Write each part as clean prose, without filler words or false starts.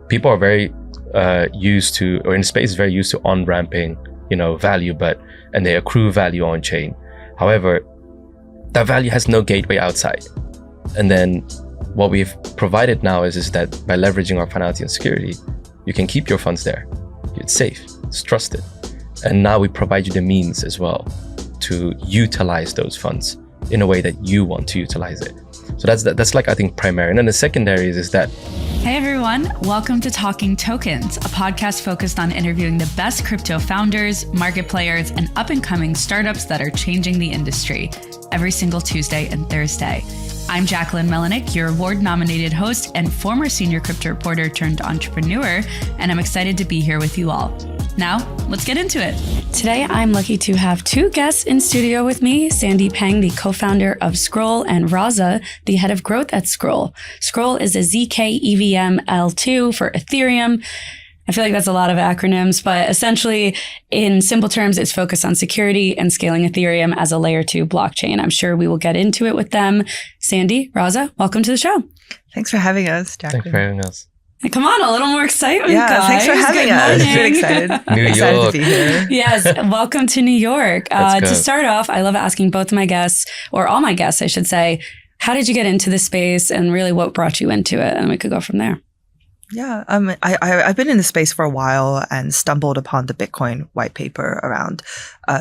people are very used to, or in space, very used to on-ramping, value, and they accrue value on chain. However, that value has no gateway outside. And then what we've provided now is that by leveraging our finality and security, you can keep your funds there. It's safe, it's trusted. And now we provide you the means as well to utilize those funds in a way that you want to utilize it. So that's like, I think, primary. And then the secondary is that. Hey everyone, welcome to Talking Tokens, a podcast focused on interviewing the best crypto founders, market players, and up-and-coming startups that are changing the industry every single Tuesday and Thursday. I'm Jacquelyn Melanik, your award-nominated host and former senior crypto reporter turned entrepreneur, and I'm excited to be here with you all. Now, let's get into it. Today, I'm lucky to have two guests in studio with me, Zaidi Peng, the co-founder of Scroll, and Raza, the head of growth at Scroll. Scroll is a ZK EVM L2 for Ethereum. I feel like that's a lot of acronyms, but essentially, in simple terms, it's focused on security and scaling Ethereum as a layer 2 blockchain. I'm sure we will get into it with them. Zaidi, Raza, welcome to the show. Thanks for having us, Jacquelyn. Thanks for having us. Come on, a little more excitement, guys. Thanks for having us. Really excited. Excited to be here. Yes, welcome to New York. To start off, I love asking both my guests, or all my guests, I should say, how did you get into this space and really what brought you into it? And we could go from there. Yeah, I've been in the space for a while and stumbled upon the Bitcoin white paper around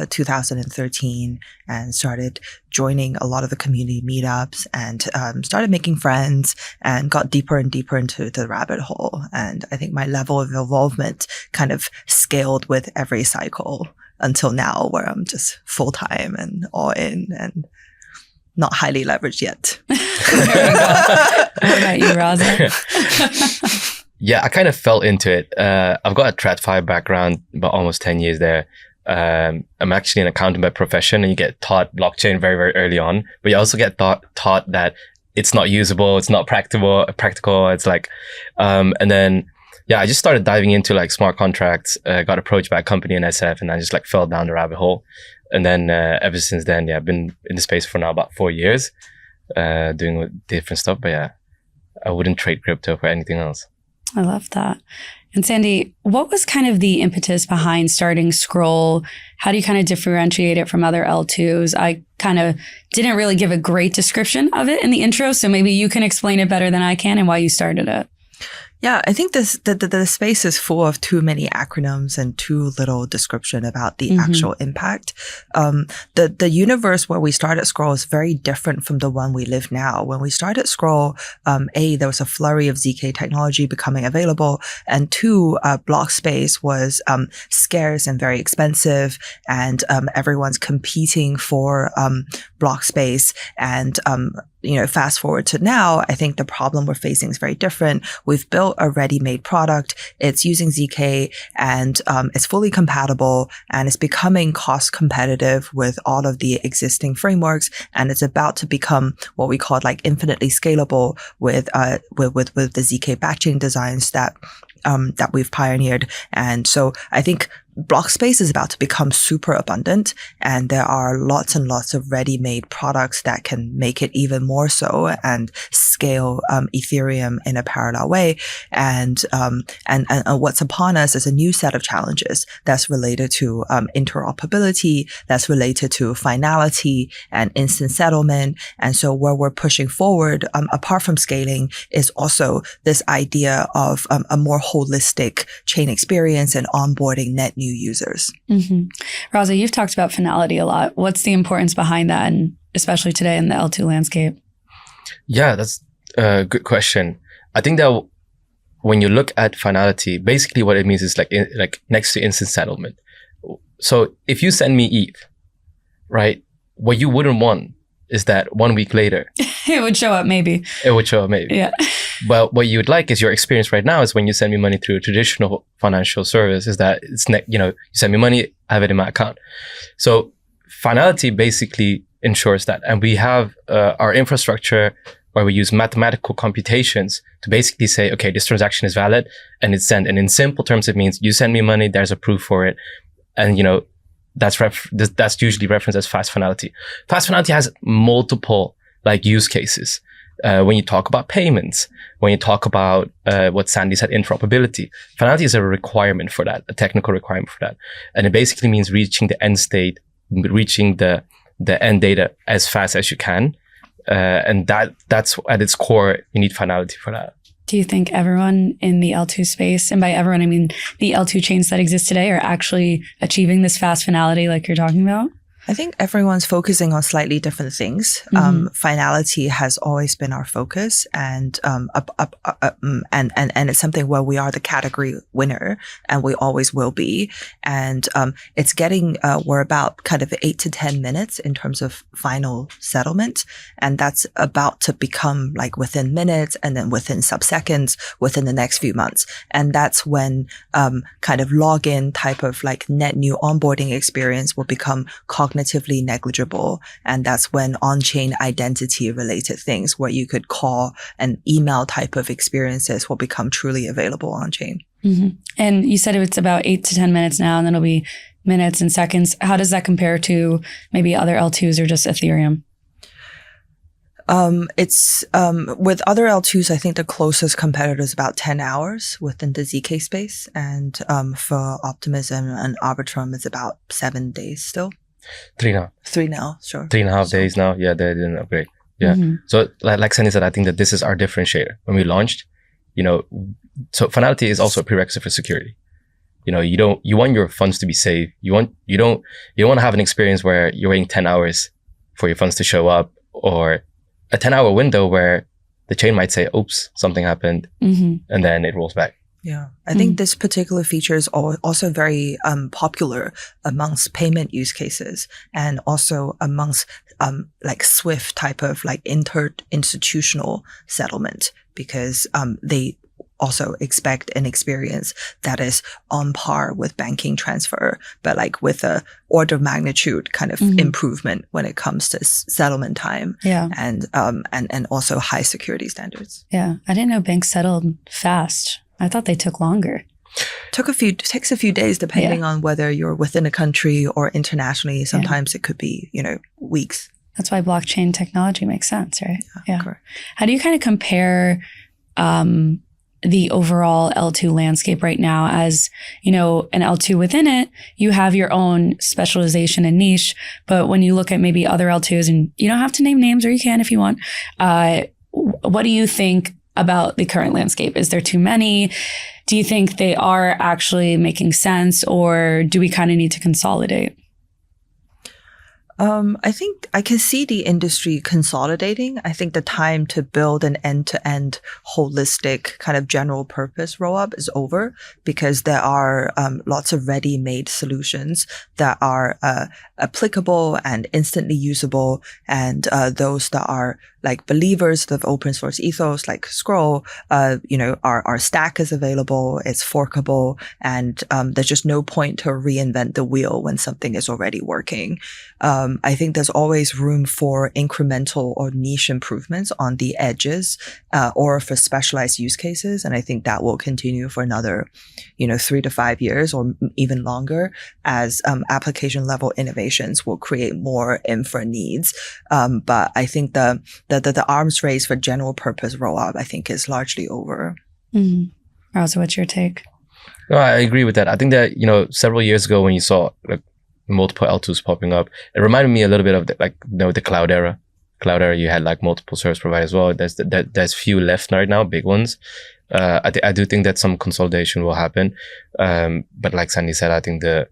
2013 and started joining a lot of the community meetups and started making friends and got deeper and deeper into the rabbit hole. And I think my level of involvement kind of scaled with every cycle until now, where I'm just full-time and all in and not highly leveraged yet. There we go. What about you, Raza? Yeah, I kind of fell into it. I've got a TradFi background, about almost 10 years there. I'm actually an accountant by profession, and you get taught blockchain very, very early on. But you also get taught that it's not usable, it's not practical. It's like, and then, yeah, I just started diving into like smart contracts, got approached by a company in SF, and I just like fell down the rabbit hole. And then ever since then, yeah, I've been in the space for now about 4 years, doing different stuff. But yeah, I wouldn't trade crypto for anything else. I love that. And Zaidi, what was kind of the impetus behind starting Scroll? How do you kind of differentiate it from other L2s? I kind of didn't really give a great description of it in the intro, so maybe you can explain it better than I can and why you started it. Yeah, I think the space is full of too many acronyms and too little description about the actual impact. The universe where we started Scroll is very different from the one we live now. When we started Scroll, there was a flurry of ZK technology becoming available, and two, block space was scarce and very expensive, and everyone's competing for block space. And fast forward to now, I think the problem we're facing is very different. We've built a ready-made product. It's using ZK and it's fully compatible and it's becoming cost competitive with all of the existing frameworks. And it's about to become what we call like infinitely scalable with the ZK batching designs that we've pioneered. And so I think block space is about to become super abundant, and there are lots and lots of ready-made products that can make it even more so and scale Ethereum in a parallel way. And what's upon us is a new set of challenges that's related to interoperability, that's related to finality and instant settlement. And so where we're pushing forward, apart from scaling, is also this idea of a more holistic chain experience and onboarding net new users. Raza, you've talked about finality a lot. What's the importance behind that, and especially today in the L2 landscape? Yeah, that's a good question. I think that when you look at finality, basically what it means is like next to instant settlement. So if you send me ETH, right, what you wouldn't want is that 1 week later it would show up maybe. Yeah. But what you would like is your experience right now is when you send me money through a traditional financial service is that it's, you send me money, I have it in my account. So finality basically ensures that. And we have our infrastructure where we use mathematical computations to basically say, okay, this transaction is valid and it's sent. And in simple terms, it means you send me money, there's a proof for it. And, that's usually referenced as fast finality. Fast finality has multiple use cases. When you talk about payments, when you talk about what Sandy said, interoperability, Finality is a requirement for that, a technical requirement for that. And it basically means reaching the end state, reaching the end data as fast as you can. And that's at its core, you need Finality for that. Do you think everyone in the L2 space, and by everyone, I mean the L2 chains that exist today, are actually achieving this fast finality like you're talking about? I think everyone's focusing on slightly different things. Finality has always been our focus, and it's something where we are the category winner, and we always will be. And it's getting we're about kind of 8 to 10 minutes in terms of final settlement, and that's about to become like within minutes, and then within sub-seconds within the next few months. And that's when kind of login type of like net new onboarding experience will become cognitively negligible. And that's when on-chain identity related things where you could call and email type of experiences will become truly available on-chain. And you said it's about 8 to 10 minutes now, and then it'll be minutes and seconds. How does that compare to maybe other L2s or just Ethereum? It's with other L2s, I think the closest competitor is about 10 hours within the ZK space. And for Optimism and Arbitrum, it's about 7 days still. 3 now. 3 now, sure. 3.5 days now. Yeah, they didn't upgrade. Yeah. So like Sandy said, I think that this is our differentiator. When we launched, so Finality is also a prerequisite for security. You want your funds to be safe. You don't want to have an experience where you're waiting 10 hours for your funds to show up, or a 10-hour window where the chain might say, oops, something happened, and then it rolls back. Yeah, I think this particular feature is also very popular amongst payment use cases, and also amongst like Swift type of like inter-institutional settlement, because they also expect an experience that is on par with banking transfer, but like with a order of magnitude kind of improvement when it comes to settlement time, and also high security standards. Yeah, I didn't know banks settled fast. I thought they took longer. Takes a few days depending on whether you're within a country or internationally. Sometimes it could be, weeks. That's why blockchain technology makes sense, right? Yeah. Correct. How do you kind of compare the overall L2 landscape right now? As, an L2 within it, you have your own specialization and niche. But when you look at maybe other L2s, and you don't have to name names, or you can if you want, what do you think about the current landscape? Is there too many? Do you think they are actually making sense, or do we kind of need to consolidate? I think I can see the industry consolidating. I think the time to build an end-to-end holistic kind of general purpose rollup is over, because there are lots of ready-made solutions that are applicable and instantly usable, and those that are like believers of open source ethos, like Scroll, our stack is available, it's forkable, and there's just no point to reinvent the wheel when something is already working. I think there's always room for incremental or niche improvements on the edges, or for specialized use cases. And I think that will continue for another, 3 to 5 years or even longer, as application level innovations will create more infra needs. But I think the arms race for general purpose rollup, I think, is largely over. Raza, what's your take? No, I agree with that. I think that, several years ago when you saw like multiple L2s popping up, it reminded me a little bit of the cloud era. Cloud era, you had like multiple service providers as well. There's few left right now, big ones. I do think that some consolidation will happen. But like Sandy said, I think the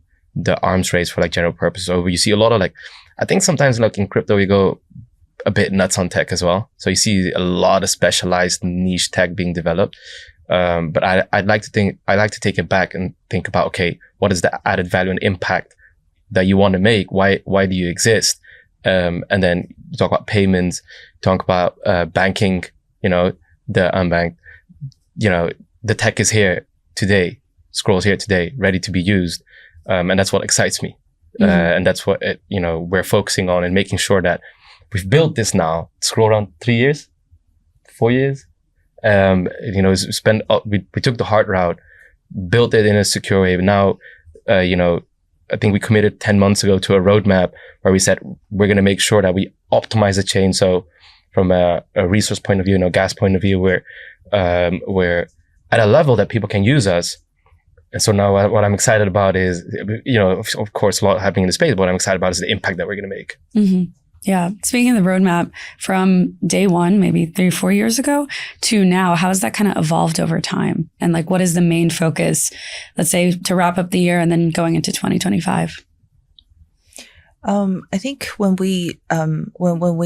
arms race for like general purpose is over. You see a lot of I think sometimes like in crypto, we go a bit nuts on tech as well. So you see a lot of specialized niche tech being developed. But I'd like to take it back and think about, okay, what is the added value and impact that you want to make? Why do you exist? And then you talk about payments, talk about banking, the unbanked, the tech is here today, Scroll's here today, ready to be used. And that's what excites me. And that's what, we're focusing on, and making sure that we've built this now. Scroll around 3 years, 4 years. We took the hard route, built it in a secure way. Now, I think we committed 10 months ago to a roadmap where we said we're going to make sure that we optimize the chain. So from a resource point of view, gas point of view, we're at a level that people can use us. And so now what I'm excited about is, of course, a lot happening in the space, but what I'm excited about is the impact that we're going to make. Mm-hmm. Yeah. Speaking of the roadmap, from day one, maybe 3-4 years ago to now, how has that kind of evolved over time? And like, what is the main focus, let's say, to wrap up the year and then going into 2025? I think when we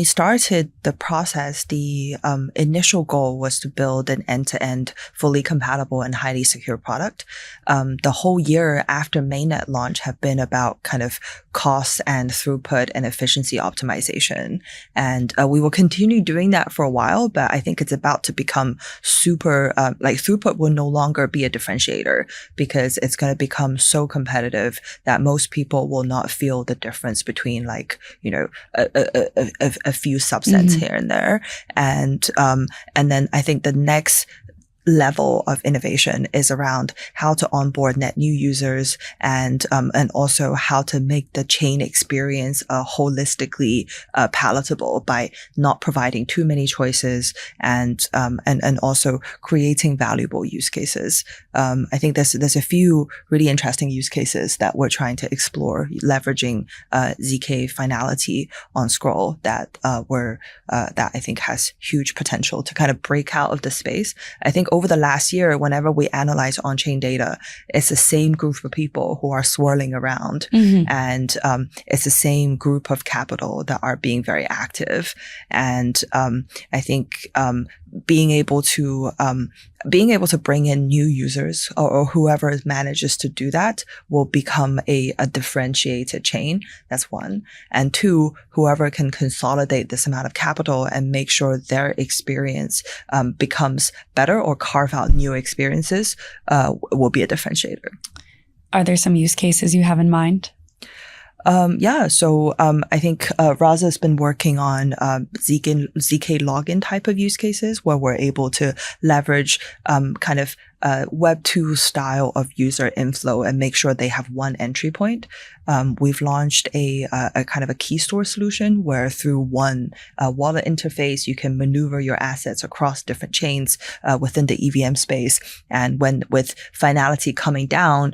started the process, the initial goal was to build an end-to-end, fully compatible and highly secure product. The whole year after mainnet launch have been about kind of cost and throughput and efficiency optimization, and we will continue doing that for a while. But I think it's about to become super throughput will no longer be a differentiator, because it's going to become so competitive that most people will not feel the difference between a few subsets here and there. And then I think the next level of innovation is around how to onboard net new users, and also how to make the chain experience holistically palatable by not providing too many choices, and also creating valuable use cases. I think there's a few really interesting use cases that we're trying to explore, leveraging ZK Finality on Scroll that I think has huge potential to kind of break out of the space. I think over the last year, whenever we analyze on-chain data, it's the same group of people who are swirling around, and it's the same group of capital that are being very active. And I think being able to bring in new users or whoever manages to do that will become a differentiated chain. That's one. And two, whoever can consolidate this amount of capital and make sure their experience becomes better or carve out new experiences will be a differentiator. Are there some use cases you have in mind? So I think Raza has been working on ZK login type of use cases where we're able to leverage kind of Web 2 style of user inflow and make sure they have one entry point. We've launched a kind of a key store solution where through one wallet interface, you can maneuver your assets across different chains within the EVM space. And with Finality coming down,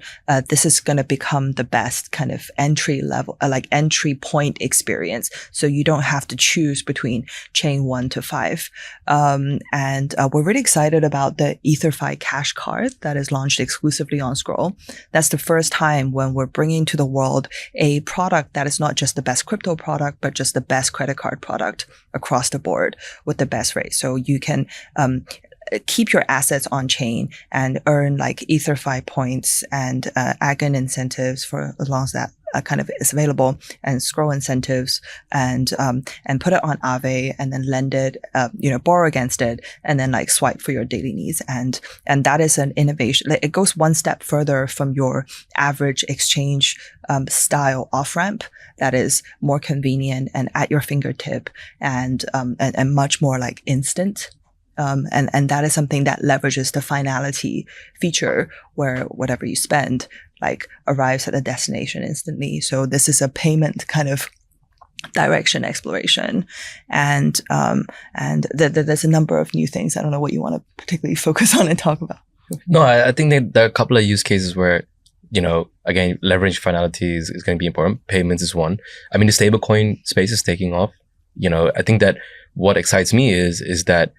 this is going to become the best kind of entry level, entry point experience. So you don't have to choose between chain 1 to 5. And we're really excited about the EtherFi Cash card that is launched exclusively on Scroll. That's the first time when we're bringing to the world a product that is not just the best crypto product, but just the best credit card product across the board with the best rate. So you can keep your assets on chain and earn like EtherFi points and Agon incentives for as long as that kind of is available, and Scroll incentives, and put it on Aave and then lend it, borrow against it, and then like swipe for your daily needs. And that is an innovation. It goes one step further from your average exchange style off ramp that is more convenient and at your fingertip and much more like instant. And that is something that leverages the finality feature where whatever you spend like arrives at the destination instantly. So this is a payment kind of direction exploration. And there's a number of new things. I don't know what you want to particularly focus on and talk about. No, I think that there are a couple of use cases where, again, leverage finality is going to be important. Payments is one. I mean, the stablecoin space is taking off. I think that what excites me is that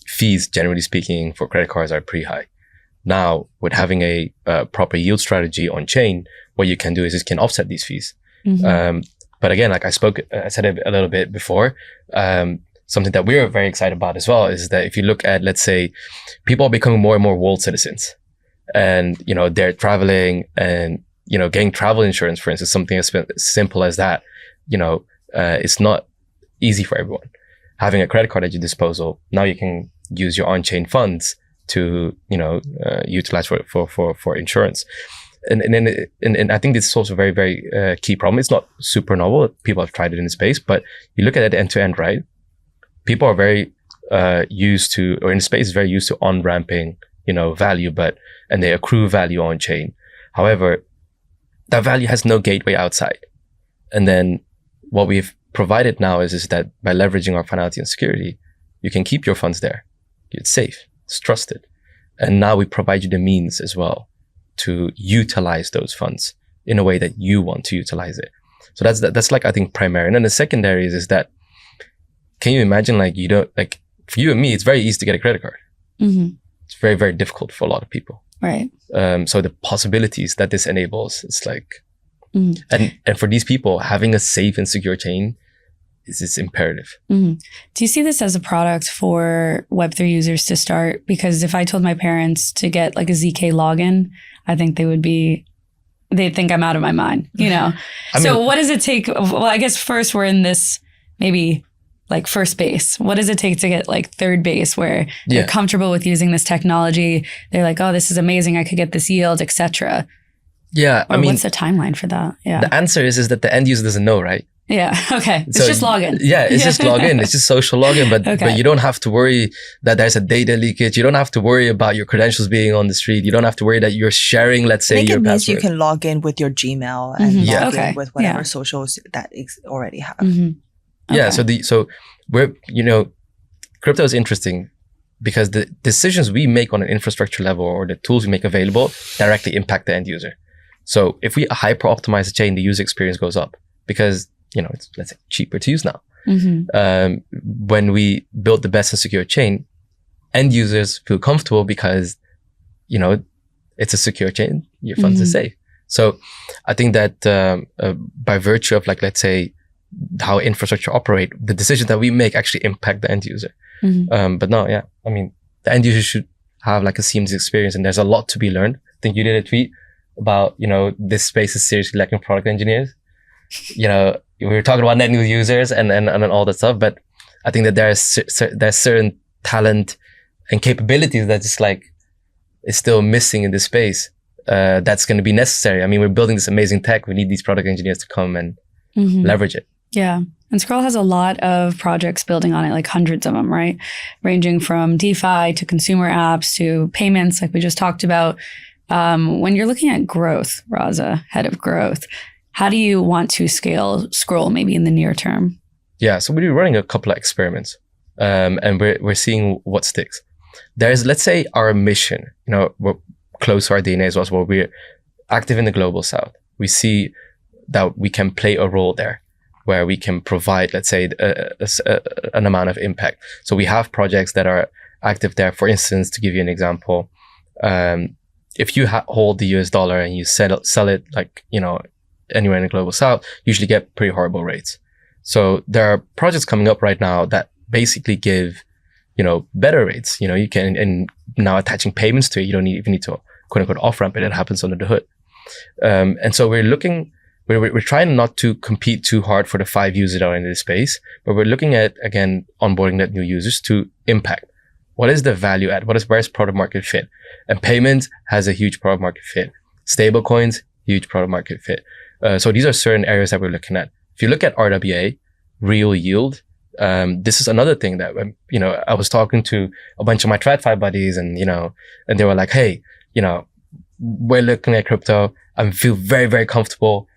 fees, generally speaking, for credit cards are pretty high. Now, with having a proper yield strategy on chain, what you can do is you can offset these fees. But again, like I said it a little bit before, something that we're very excited about as well is that if you look at, let's say, people are becoming more and more world citizens, and they're traveling and getting travel insurance, for instance, something as simple as that. It's not easy for everyone. Having a credit card at your disposal, now you can use your on-chain funds to utilize for insurance. And I think this is also a very, very key problem. It's not super novel. People have tried it in the space, but you look at it end to end, right? People are very used to, or in the space is very used to on-ramping, value, and they accrue value on chain. However, that value has no gateway outside. And then what we've provided now is that by leveraging our finality and security, you can keep your funds there. It's safe, it's trusted. And now we provide you the means as well to utilize those funds in a way that you want to utilize it. So that's like, I think, primary. And then the secondary is that, can you imagine, like, you don't, like, for you and me, it's very easy to get a credit card. Mm-hmm. It's very, very difficult for a lot of people. Right. So the possibilities that this enables, it's like, mm-hmm. and for these people, having a safe and secure chain is imperative. Mm-hmm. Do you see this as a product for Web3 users to start? Because if I told my parents to get like a ZK login, I think they'd think I'm out of my mind, you know? So what does it take? Well, I guess first we're in this maybe like first base. What does it take to get like third base where they're comfortable with using this technology? They're like, oh, this is amazing. I could get this yield, etc. Yeah. Or what's the timeline for that? Yeah. The answer is that the end user doesn't know, right? Yeah. Okay. It's just login. Yeah. It's just login. It's just social login. But you don't have to worry that there's a data leakage. You don't have to worry about your credentials being on the street. You don't have to worry that you're sharing, let's say, your password. Means you can log in with your Gmail and log in with whatever socials that already have. Mm-hmm. Okay. Yeah. So we're, crypto is interesting because the decisions we make on an infrastructure level or the tools we make available directly impact the end user. So if we hyper optimize the chain, the user experience goes up because it's, let's say, cheaper to use now. Mm-hmm. When we build the best and secure chain, end users feel comfortable because, it's a secure chain, your funds are safe. So I think that by virtue of, like, let's say, how infrastructure operate, the decisions that we make actually impact the end user. Mm-hmm. But no, the end user should have like a seamless experience, and there's a lot to be learned. I think you did a tweet about, this space is seriously lacking product engineers. We were talking about net new users and all that stuff, but I think that there's certain talent and capabilities that just like is still missing in this space. That's going to be necessary. We're building this amazing tech. We need these product engineers to come and leverage it. Yeah. And Scroll has a lot of projects building on it, like hundreds of them, right? Ranging from DeFi to consumer apps to payments, like we just talked about. When you're looking at growth, Raza, head of growth, how do you want to scale Scroll maybe in the near term? Yeah, so we're running a couple of experiments, and we're seeing what sticks. There's, let's say, our mission. We're close to our DNA as well. So we're active in the global south. We see that we can play a role there, where we can provide, let's say, an amount of impact. So we have projects that are active there. For instance, to give you an example, if you hold the US dollar and you sell it like, anywhere in the global south, usually get pretty horrible rates. So there are projects coming up right now that basically give, better rates. You can, and now attaching payments to it, you don't even need to quote unquote off ramp it. It happens under the hood. And so we're trying not to compete too hard for the 5 users that are in this space, but we're looking at, again, onboarding net new users to impact. What is the value add? Where's product market fit? And payments has a huge product market fit. Stable coins, huge product market fit. So these are certain areas that we're looking at. If you look at RWA, real yield, this is another thing that, I was talking to a bunch of my TradFi buddies and they were like, hey, we're looking at crypto. I feel very, very comfortable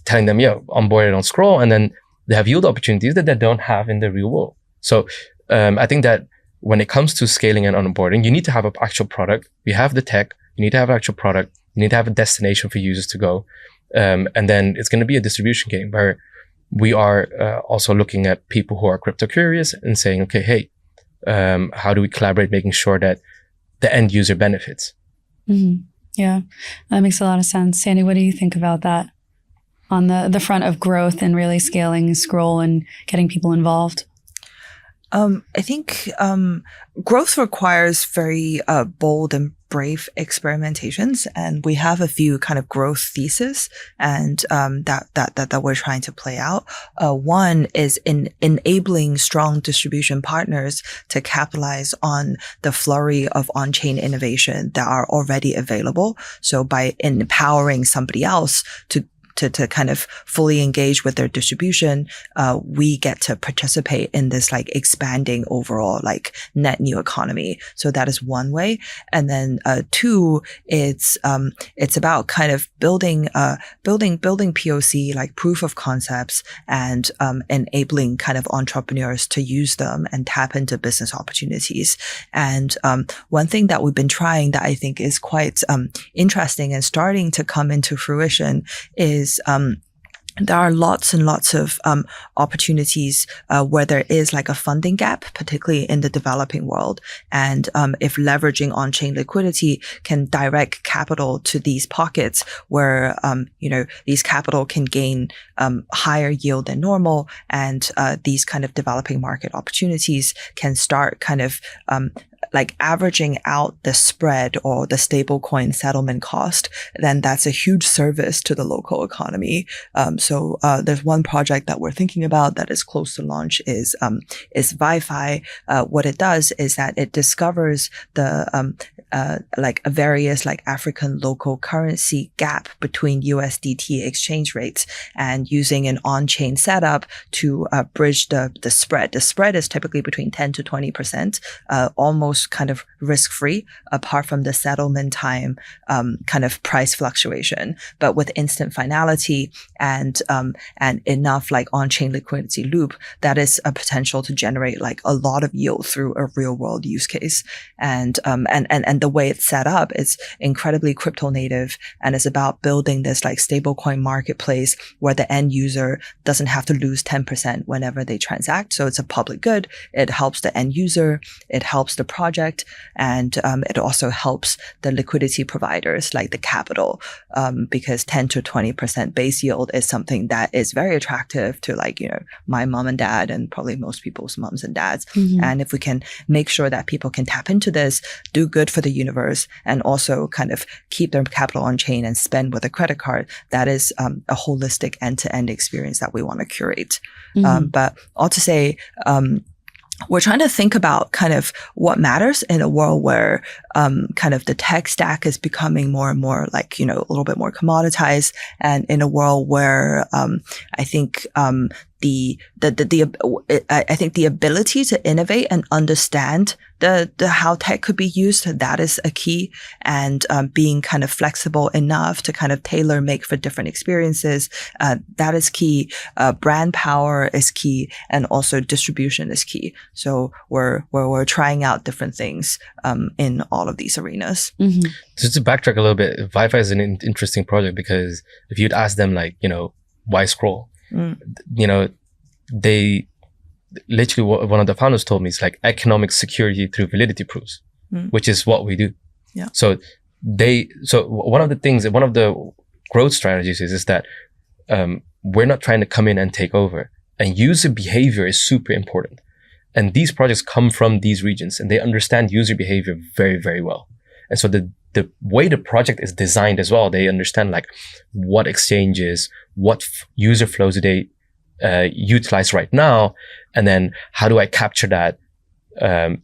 telling them, onboard it on Scroll. And then they have yield opportunities that they don't have in the real world. So I think that when it comes to scaling and onboarding, you need to have an actual product. We have the tech. You need to have an actual product. You need to have a destination for users to go. And then it's going to be a distribution game where we are also looking at people who are crypto curious and saying, okay, hey, how do we collaborate, making sure that the end user benefits? Mm-hmm. Yeah, that makes a lot of sense. Sandy, what do you think about that on the front of growth and really scaling Scroll and getting people involved? I think growth requires very bold and brave experimentations, and we have a few kind of growth theses and that we're trying to play out. One is in enabling strong distribution partners to capitalize on the flurry of on-chain innovation that are already available. So by empowering somebody else to to kind of fully engage with their distribution, we get to participate in this like expanding overall like net new economy. So that is one way. And then two, it's about kind of building POC, like proof of concepts, and enabling kind of entrepreneurs to use them and tap into business opportunities. And one thing that we've been trying that I think is quite interesting and starting to come into fruition is there are lots and lots of opportunities where there is like a funding gap, particularly in the developing world. And if leveraging on-chain liquidity can direct capital to these pockets where these capital can gain higher yield than normal, and these kind of developing market opportunities can start kind of like averaging out the spread or the stablecoin settlement cost, then that's a huge service to the local economy. So there's one project that we're thinking about that is close to launch is Wi-Fi. What it does is that it discovers the like a various like African local currency gap between USDT exchange rates, and using an on-chain setup to bridge the spread. The spread is typically between 10 to 20%, almost kind of risk-free, apart from the settlement time kind of price fluctuation. But with instant finality and enough like on-chain liquidity loop, that is a potential to generate like a lot of yield through a real-world use case. And the way it's set up is incredibly crypto native, and is about building this like stablecoin marketplace where the end user doesn't have to lose 10% whenever they transact. So it's a public good. It helps the end user. It helps the project, and it also helps the liquidity providers like the capital, because 10 to 20% base yield is something that is very attractive to like, my mom and dad, and probably most people's moms and dads. Mm-hmm. And if we can make sure that people can tap into this, do good for the universe, and also kind of keep their capital on chain and spend with a credit card, that is a holistic end-to-end experience that we want to curate. Mm-hmm. But all to say, we're trying to think about kind of what matters in a world where kind of the tech stack is becoming more and more like, a little bit more commoditized, and in a world where I think I think the ability to innovate and understand the how tech could be used, that is a key, and being kind of flexible enough to kind of tailor make for different experiences, that is key. Brand power is key, and also distribution is key. So we're trying out different things in all of these arenas. Mm-hmm. Just to backtrack a little bit, Wi-Fi is an interesting project, because if you'd ask them like, why scroll? They literally, one of the founders told me, it's like economic security through validity proofs, which is what we do. Yeah. So one of the growth strategies is that we're not trying to come in and take over, and user behavior is super important. And these projects come from these regions, and they understand user behavior very, very well. And so the way the project is designed as well, they understand like what exchanges, what user flows do they utilize right now, and then how do I capture that, in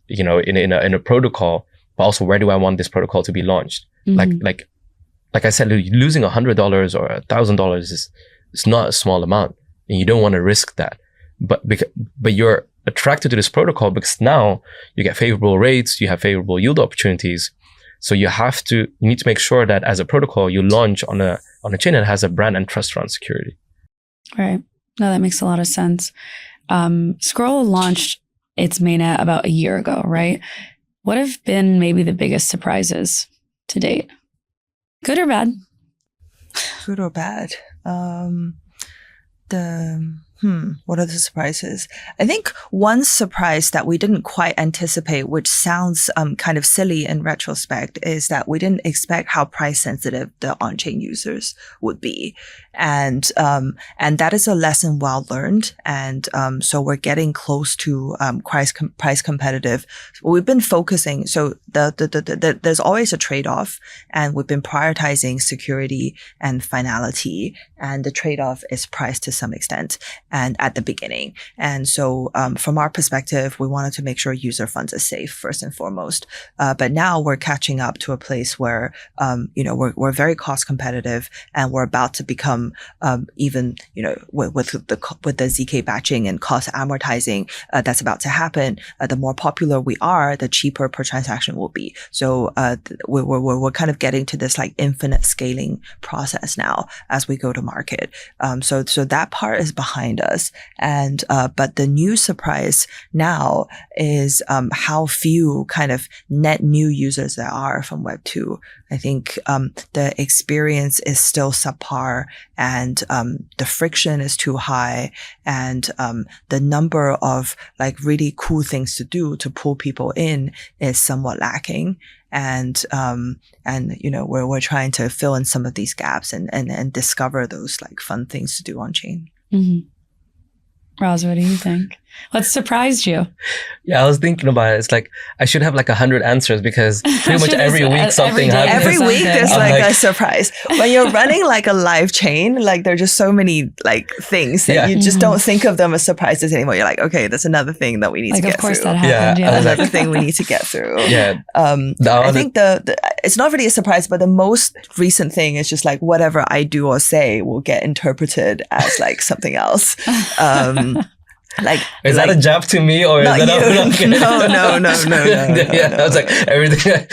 a protocol, but also where do I want this protocol to be launched? Mm-hmm. Like I said, losing $100 or $1,000 is not a small amount, and you don't want to risk that. But you're attracted to this protocol because now you get favorable rates, you have favorable yield opportunities. So you need to make sure that as a protocol, you launch on a chain that has a brand and trust around security. Right. No, that makes a lot of sense. Scroll launched its mainnet about a year ago, right? What have been maybe the biggest surprises to date? Good or bad? Good or bad? What are the surprises? I think one surprise that we didn't quite anticipate, which sounds kind of silly in retrospect, is that we didn't expect how price sensitive the on-chain users would be. And that is a lesson well learned. And so we're getting close to price competitive. We've been focusing, so there's always a trade-off, and we've been prioritizing security and finality, and the trade-off is price to some extent. and at the beginning. And so from our perspective, we wanted to make sure user funds are safe first and foremost. But now we're catching up to a place where, we're very cost competitive, and we're about to become even, with the ZK batching and cost amortizing that's about to happen. The more popular we are, the cheaper per transaction will be. So we're kind of getting to this like infinite scaling process now as we go to market. So that part is behind us. And but the new surprise now is how few kind of net new users there are from Web 2. I think the experience is still subpar, and the friction is too high, and the number of like really cool things to do to pull people in is somewhat lacking. And we're trying to fill in some of these gaps and discover those like fun things to do on chain. Mm-hmm. Raza, what do you think? What surprised you? Yeah, I was thinking about it. It's like I should have like 100 answers, because pretty much every week something happens. Every week there's like a surprise. When you're running like a live chain, like there's just so many like things that you just don't think of them as surprises anymore. You're like, okay, that's another thing that we need to get through. Of course that happened. Yeah. Another thing we need to get through. Yeah. I think the it's not really a surprise, but the most recent thing is just like whatever I do or say will get interpreted as like something else. Is that a jab to me, or is that you? No. Yeah, I was like everything.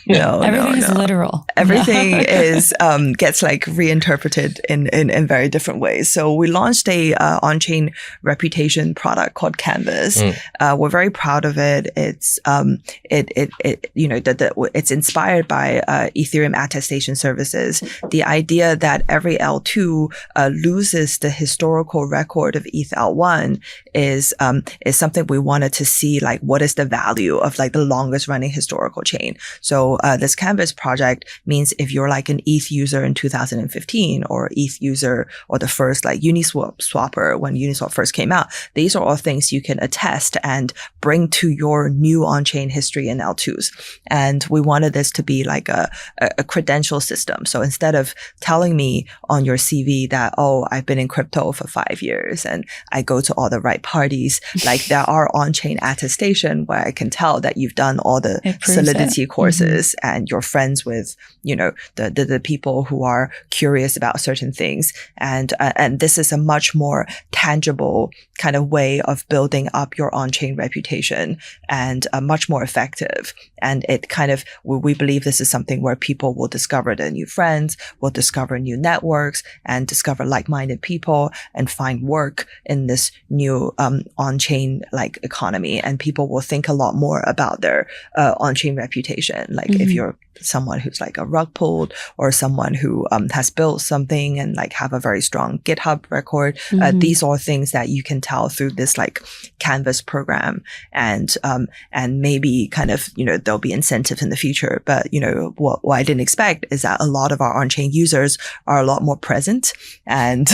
Everything is literal. Everything is gets like reinterpreted in very different ways. So we launched a on-chain reputation product called Canvas. We're very proud of it. It's it's inspired by Ethereum attestation services. The idea that every L2 loses the historical record of ETH L1 is something we wanted to see, like what is the value of like the longest running historical chain. So this Canvas project means if you're like an ETH user in 2015 or ETH user or the first like Uniswap swapper when Uniswap first came out, these are all things you can attest and bring to your new on-chain history in L2s. And we wanted this to be like a credential system. So instead of telling me on your CV that, oh, I've been in crypto for 5 years and I go to all the right parties, like there are on-chain attestation where I can tell that you've done all the Solidity courses and you're friends with, the people who are curious about certain things. And this is a much more tangible kind of way of building up your on-chain reputation, and much more effective. And it kind of, we believe this is something where people will discover their new friends, will discover new networks, and discover like-minded people, and find work in this new on-chain like economy. And people will think a lot more about their on-chain reputation. Like if you're someone who's like a rug pulled, or someone who has built something and like have a very strong GitHub record, these are things that you can tell through this like Canvas program. And maybe kind of, there'll be incentives in the future. But, what I didn't expect is that a lot of our on-chain users are a lot more present and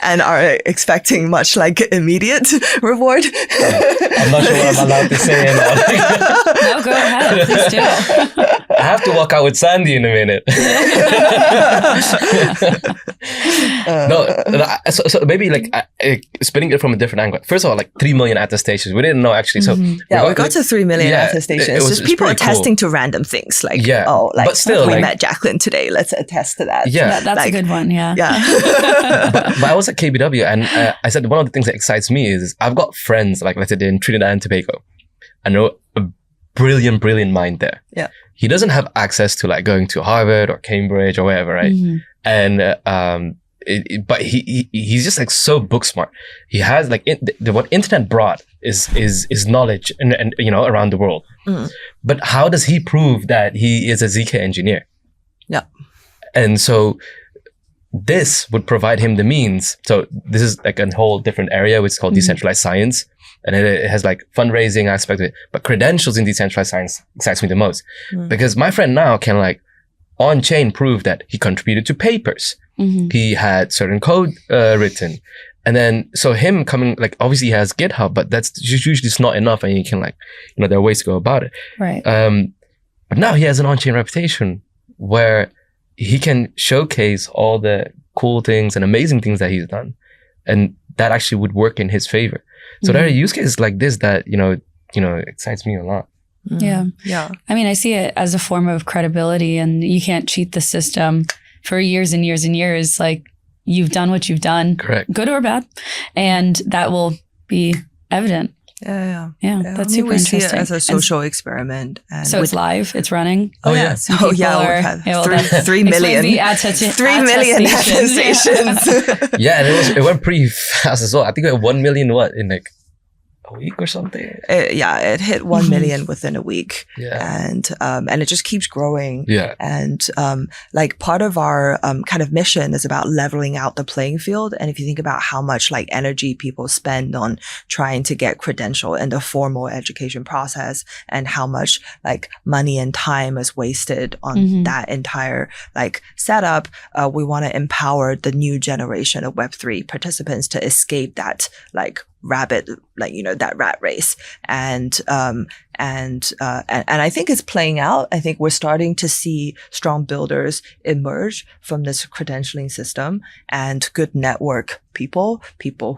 and are expecting much like immediate reward. I'm not sure what I'm allowed to say now. No, go ahead. Please do. I have to walk out with Sandy in a minute. So maybe like spinning it from a different angle. First of all, like 3 million attestations. We didn't know actually. So we got to 3 million attestations. Just people attesting to random things like, but still, we met Jacquelyn today. Let's attest to that. Yeah, that's like, a good one. Yeah. but I was at KBW, and I said one of the things that excites me is I've got friends, like let's say in Trinidad and Tobago. I know a brilliant mind there. Yeah. He doesn't have access to like going to Harvard or Cambridge or wherever, right? And but he's just like so book smart. He has like what internet brought is knowledge and around the world. But how does he prove that he is a ZK engineer? Yeah. And so this would provide him the means. So this is like a whole different area, which is called decentralized science. And it has like fundraising aspect of it. But credentials in decentralized science excites me the most. Because my friend now can like on-chain prove that he contributed to papers. He had certain code written. And then, so him coming, like obviously he has GitHub, but that's usually just not enough. And you can like, there are ways to go about it. Right. But now he has an on-chain reputation where he can showcase all the cool things and amazing things that he's done, and that actually would work in his favor. So there are use cases like this that excites me a lot. Yeah. I mean, I see it as a form of credibility, and you can't cheat the system for years and years and years. Like, you've done what you've done, correct, good or bad, and that will be evident. Yeah. That's super interesting. We see it as a social experiment. And so it's live, it's running. Oh yeah. We've had 3 million. 3 million attestations. Yeah, and it went pretty fast as well. I think it went 1 million in like a week or something. It hit 1 million within a week. Yeah. And it just keeps growing. Yeah. And like part of our kind of mission is about leveling out the playing field. And if you think about how much like energy people spend on trying to get credential in the formal education process, and how much like money and time is wasted on that entire like setup, we want to empower the new generation of Web3 participants to escape that like that rat race. And I think it's playing out. I think we're starting to see strong builders emerge from this credentialing system, and good network people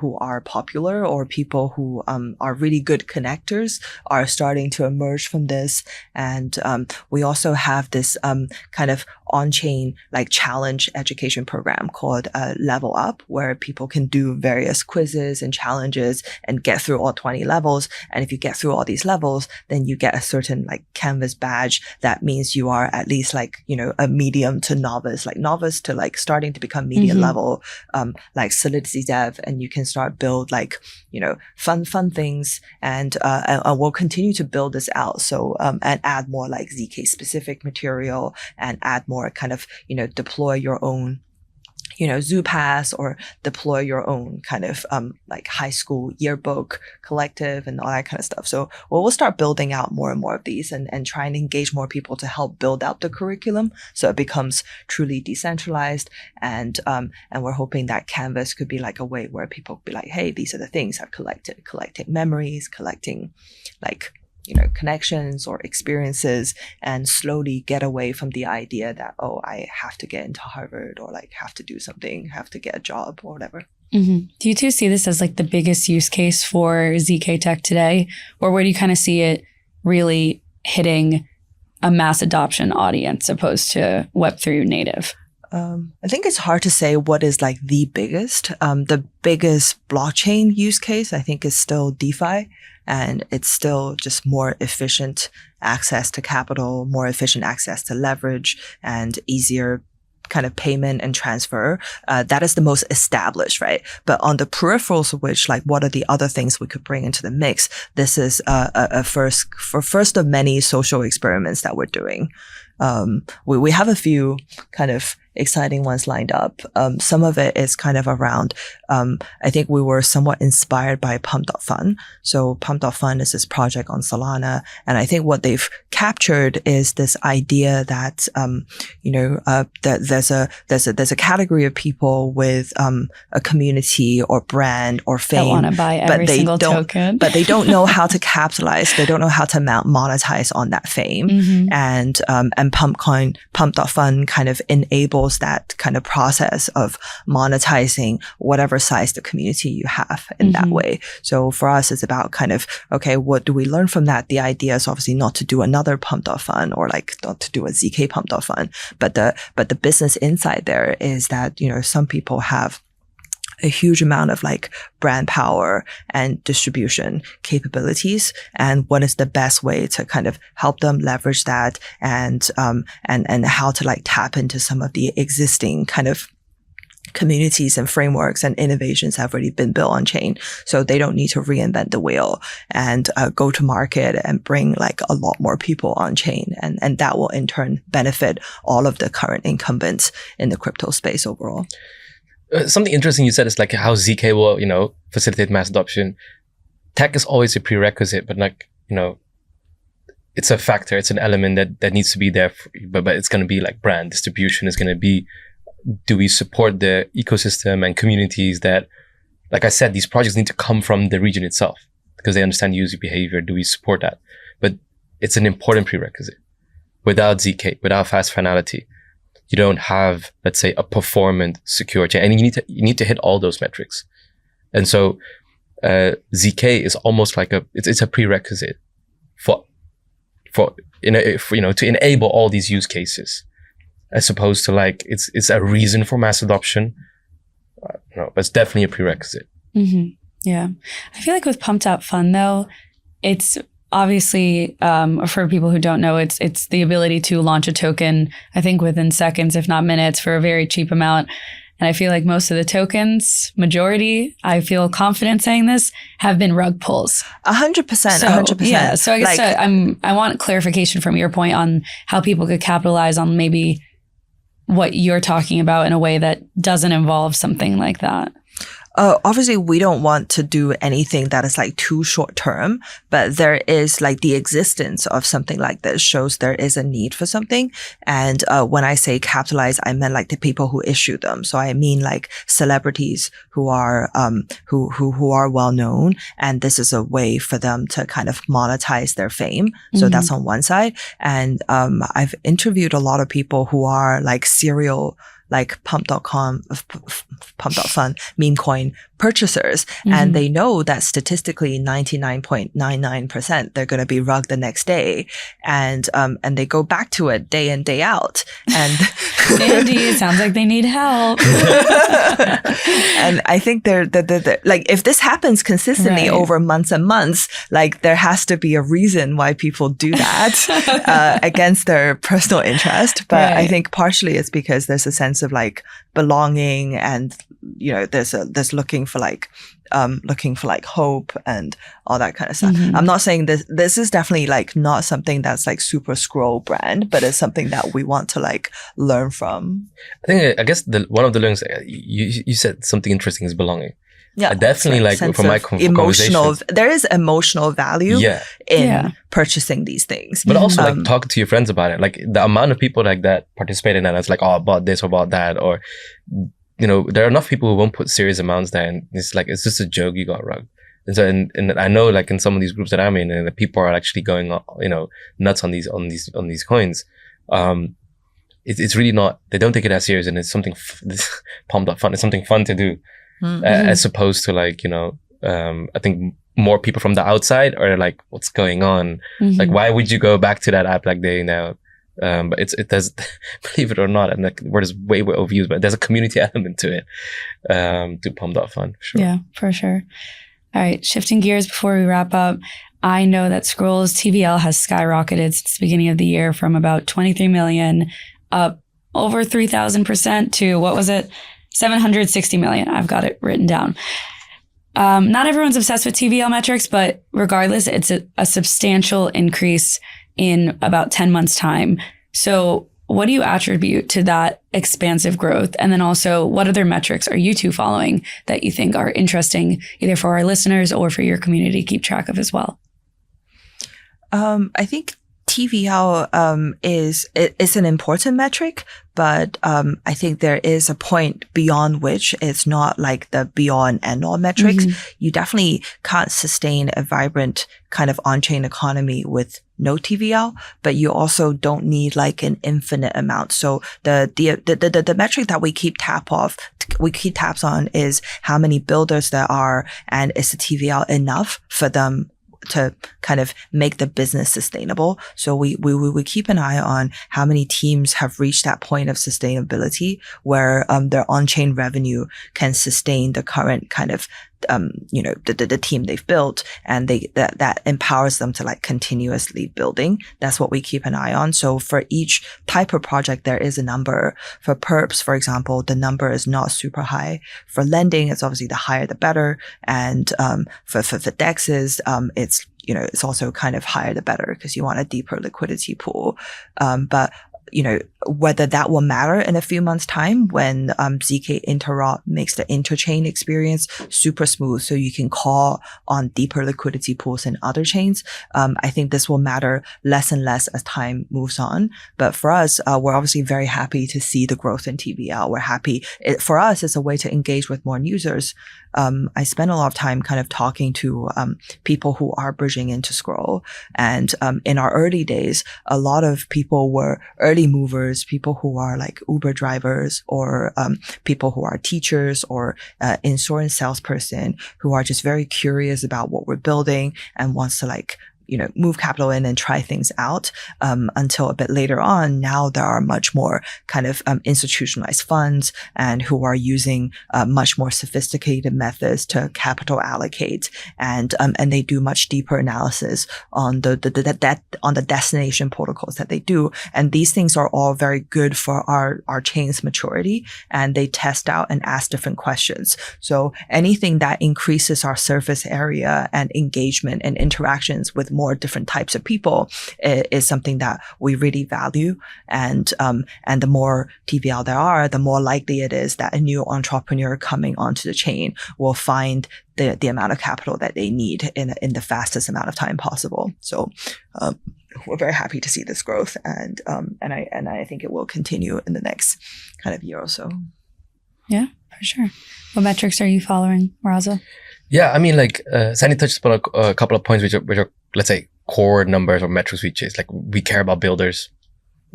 who are popular, or people who are really good connectors, are starting to emerge from this. And we also have this kind of on-chain like challenge education program called Level Up, where people can do various quizzes and challenges and get through all 20 levels. And if you get through all these levels, then you get a certain like canvas badge that means you are at least like, a medium to novice, like novice to like starting to become medium level, like Solidity dev, and you can start build like, fun things. And we'll continue to build this out. So, and add more like ZK specific material, and add more kind of, deploy your own Zoo Pass, or deploy your own kind of like high school yearbook collective and all that kind of stuff. So we'll start building out more and more of these, and trying to engage more people to help build out the curriculum so it becomes truly decentralized. And we're hoping that Canvas could be like a way where people be like, hey, these are the things I've collecting memories, collecting like connections or experiences, and slowly get away from the idea that, oh, I have to get into Harvard, or like have to do something, have to get a job or whatever. Do you two see this as like the biggest use case for ZK Tech today? Or where do you kind of see it really hitting a mass adoption audience opposed to Web3 native? I think it's hard to say what is like the biggest. The biggest blockchain use case, I think, is still DeFi. And it's still just more efficient access to capital, more efficient access to leverage, and easier kind of payment and transfer. That is the most established, right? But on the peripherals of which, like, what are the other things we could bring into the mix? This is a first of many social experiments that we're doing. We have a few kind of exciting ones lined up. Some of it is kind of around, I think we were somewhat inspired by Pump.Fun. So Pump.Fun is this project on Solana. And I think what they've captured is this idea that, that there's a category of people with, a community or brand or fame. That want to buy every single token. But they don't know how to capitalize. They don't know how to monetize on that fame. And Pump.Fun kind of enables that kind of process of monetizing whatever size the community you have in that way. So for us, it's about kind of, okay, what do we learn from that? The idea is obviously not to do another Pump.Fun, or like not to do a ZK Pump.Fun, but the business insight there is that, some people have a huge amount of like brand power and distribution capabilities, and what is the best way to kind of help them leverage that, and how to like tap into some of the existing kind of communities and frameworks and innovations have already been built on chain. So they don't need to reinvent the wheel and go to market and bring like a lot more people on chain. And that will in turn benefit all of the current incumbents in the crypto space overall. Something interesting you said is like how ZK will, facilitate mass adoption. Tech is always a prerequisite, but like, it's a factor, it's an element that needs to be there. But it's going to be like brand distribution is going to be, do we support the ecosystem and communities that, like I said, these projects need to come from the region itself because they understand user behavior. Do we support that? But it's an important prerequisite. Without ZK, without fast finality, you don't have, let's say, a performant secure chain, and you need to hit all those metrics. And so ZK is almost like it's a prerequisite for to enable all these use cases, as opposed to like it's a reason for mass adoption. No, but it's definitely a prerequisite. Mm-hmm. Yeah, I feel like with Pump.Fun though, it's obviously for people who don't know, it's the ability to launch a token, I think within seconds, if not minutes, for a very cheap amount. And I feel like most of the tokens, majority, I feel confident saying this, have been rug pulls. 100%, 100%. Yeah. So I guess I want clarification from your point on how people could capitalize on maybe what you're talking about in a way that doesn't involve something like that. Obviously, we don't want to do anything that is like too short term, but there is like the existence of something like this shows there is a need for something. And when I say capitalize, I meant like the people who issue them. So I mean like celebrities who are who are well known, and this is a way for them to kind of monetize their fame. So that's on one side. And I've interviewed a lot of people who are like serial like Pump.Fun meme coin purchasers, and they know that statistically 99.99% they're going to be rugged the next day, and they go back to it day in day out. And Andy, sounds like they need help. And I think they're like, if this happens consistently over months and months, like there has to be a reason why people do that against their personal interest. But I think partially it's because there's a sense of like belonging, and there's looking for like hope and all that kind of stuff. I'm not saying this is definitely like not something that's like super scroll brand, but it's something that we want to like learn from. I guess one of the learnings you said something interesting is belonging. Yeah, definitely like from my emotional. There is emotional value in purchasing these things, but also like talk to your friends about it. Like the amount of people like that participate in that, it's like, oh, I bought this or bought that, or there are enough people who won't put serious amounts there, and it's like it's just a joke. You got rugged. And so, and I know like in some of these groups that I'm in, and the people are actually going nuts on these coins. It's really not. They don't take it as serious, and it's something. Pump.Fun. It's something fun to do. As opposed to like, I think more people from the outside are like, what's going on? Like, why would you go back to that app like they now? But it does, believe it or not, and the word is way overused, but there's a community element to it, to Pump.Fun. Sure. Yeah, for sure. All right. Shifting gears before we wrap up. I know that Scroll's TVL has skyrocketed since the beginning of the year from about 23 million up over 3,000% to what was it? 760 million. I've got it written down. Not everyone's obsessed with TVL metrics, but regardless, it's a substantial increase in about 10 months' time. So what do you attribute to that expansive growth? And then also, what other metrics are you two following that you think are interesting, either for our listeners or for your community to keep track of as well? I think TVL is an important metric, but I think there is a point beyond which it's not like the beyond and all metrics. You definitely can't sustain a vibrant kind of on-chain economy with no TVL, but you also don't need like an infinite amount. So the metric that we keep tabs on is how many builders there are, and is the TVL enough for them to kind of make the business sustainable. So we keep an eye on how many teams have reached that point of sustainability where their on-chain revenue can sustain the current kind of the team they've built, and that empowers them to like continuously building. That's what we keep an eye on. So for each type of project, there is a number. For perps, for example, the number is not super high. For lending, it's obviously the higher the better. And for DEXs, it's also kind of higher the better because you want a deeper liquidity pool. But whether that will matter in a few months' time when ZK Interop makes the interchain experience super smooth so you can call on deeper liquidity pools in other chains. I think this will matter less and less as time moves on. But for us, we're obviously very happy to see the growth in TVL. We're happy. For us, it's a way to engage with more users. I spent a lot of time kind of talking to people who are bridging into Scroll. And in our early days, a lot of people were early movers, people who are like Uber drivers or people who are teachers or insurance salesperson who are just very curious about what we're building and wants to like move capital in and try things out, until a bit later on. Now there are much more kind of institutionalized funds and who are using much more sophisticated methods to capital allocate, and they do much deeper analysis on the destination protocols that they do. And these things are all very good for our chain's maturity, and they test out and ask different questions. So anything that increases our surface area and engagement and interactions with more different types of people is something that we really value. And the more TVL there are, the more likely it is that a new entrepreneur coming onto the chain will find the amount of capital that they need in the fastest amount of time possible. So we're very happy to see this growth, and I think it will continue in the next kind of year or so. Yeah, for sure. What metrics are you following, Raza? Yeah, I mean, like Sandy touched upon a couple of points which are, let's say, core numbers or metrics we chase. Like, we care about builders.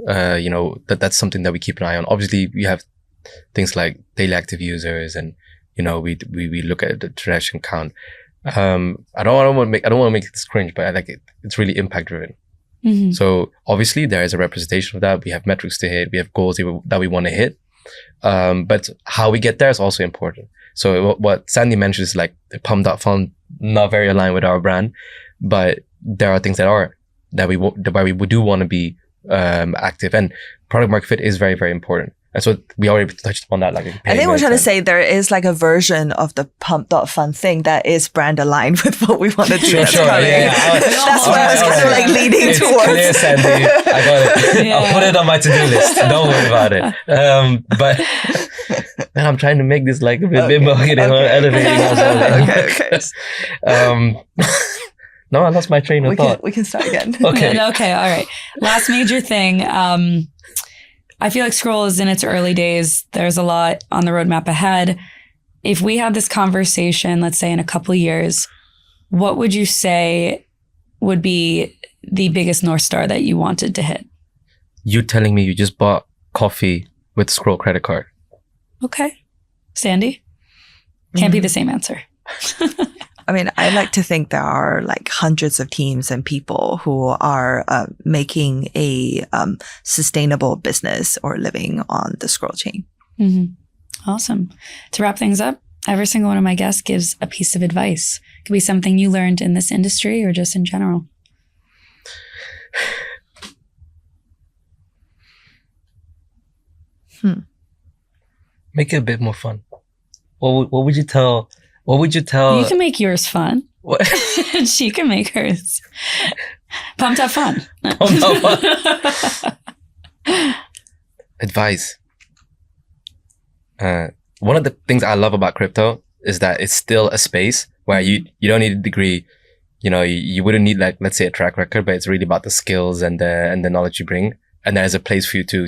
That's something that we keep an eye on. Obviously, we have things like daily active users, and we look at the transaction count. I don't want to make this cringe, but I like it. It's really impact driven. Mm-hmm. So obviously there is a representation of that. We have metrics to hit. We have goals that we want to hit. But how we get there is also important. So what Sandy mentioned is like the pump.fun, not very aligned with our brand, but there are things that we do want to be active, and product market fit is very, very important. And so we already touched upon that. Like, I think we're trying to say there is like a version of the pump.fun thing that is brand aligned with what we want to do. Sure. Yeah. That's what I was kind of like leading towards. Clear, Sandy. I got it. Yeah. I'll put it on my to-do list. Don't worry about it. But man, I'm trying to make this like a bit more elevating. Okay. No, I lost my train of thought. We can start again. Okay. All right. Last major thing. I feel like Scroll is in its early days. There's a lot on the roadmap ahead. If we had this conversation, let's say in a couple of years, what would you say would be the biggest North Star that you wanted to hit? You telling me you just bought coffee with Scroll credit card. Okay. Sandy? Can't be the same answer. I mean, I like to think there are like hundreds of teams and people who are making a sustainable business or living on the Scroll chain. Mm-hmm. Awesome. To wrap things up, every single one of my guests gives a piece of advice. It could be something you learned in this industry or just in general. Make it a bit more fun. What would you tell? What would you tell? You can make yours fun. What? She can make hers. Pumped up fun. Advice. One of the things I love about crypto is that it's still a space where you don't need a degree. You wouldn't need, like, let's say, a track record, but it's really about the skills and the knowledge you bring. And there's a place for you to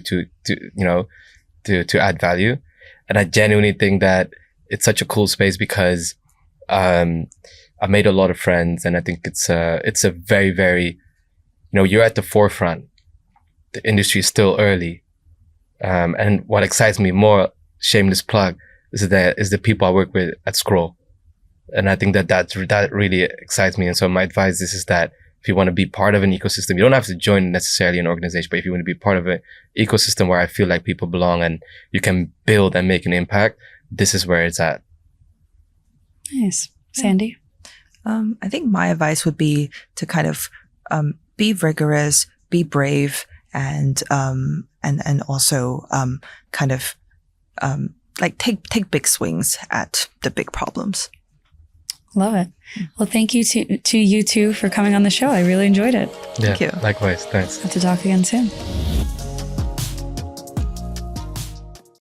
add value. And I genuinely think that it's such a cool space because I've made a lot of friends, and I think it's a very, very, you're at the forefront. The industry is still early. And what excites me more, shameless plug, is the people I work with at Scroll. And I think that really excites me. And so my advice is that if you want to be part of an ecosystem, you don't have to join necessarily an organization, but if you want to be part of an ecosystem where I feel like people belong and you can build and make an impact, this is where it's at. Nice. Sandy? I think my advice would be to kind of be rigorous, be brave, and also kind of like take big swings at the big problems. Love it. Well, thank you to you two for coming on the show. I really enjoyed it. Yeah, Thank you. Likewise. Thanks. Have to talk again soon.